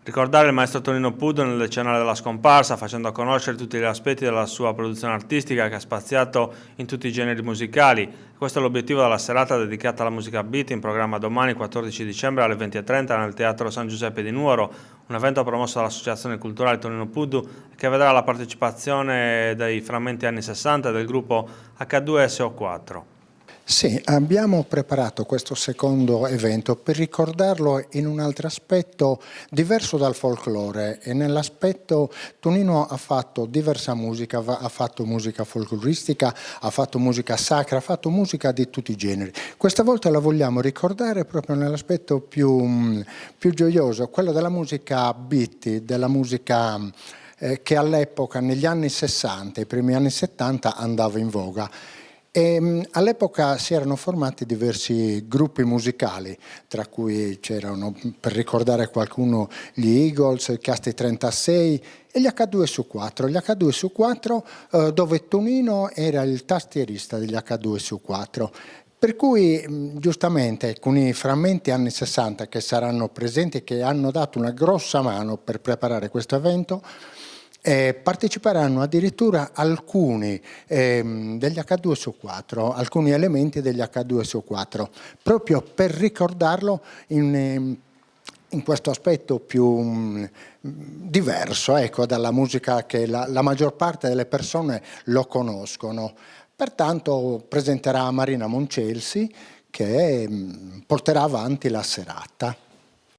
Ricordare il maestro Tonino Puddo nel decennale della scomparsa, facendo conoscere tutti gli aspetti della sua produzione artistica che ha spaziato in tutti i generi musicali. Questo è l'obiettivo della serata dedicata alla musica beat, in programma domani 14 dicembre alle 20:30 nel Teatro San Giuseppe di Nuoro, un evento promosso dall'Associazione Culturale Tonino Puddu che vedrà la partecipazione dei frammenti anni 60 del gruppo H2SO4. Sì, abbiamo preparato questo secondo evento per ricordarlo in un altro aspetto diverso dal folklore, e nell'aspetto Tonino ha fatto diversa musica, ha fatto musica folkloristica, ha fatto musica sacra, ha fatto musica di tutti i generi. Questa volta la vogliamo ricordare proprio nell'aspetto più gioioso, quello della musica beat, della musica che all'epoca, negli anni 60, i primi anni 70, andava in voga. All'epoca si erano formati diversi gruppi musicali, tra cui c'erano, per ricordare qualcuno, gli Eagles, i Casti 36 e gli H2SO4. Gli H2SO4 dove Tonino era il tastierista degli H2SO4. Per cui giustamente alcuni frammenti anni 60 che saranno presenti, che hanno dato una grossa mano per preparare questo evento, parteciperanno addirittura alcuni degli H2SO4, alcuni elementi degli H2SO4, proprio per ricordarlo in questo aspetto più diverso, ecco, dalla musica che la maggior parte delle persone lo conoscono. Pertanto presenterà Marina Moncelsi che porterà avanti la serata.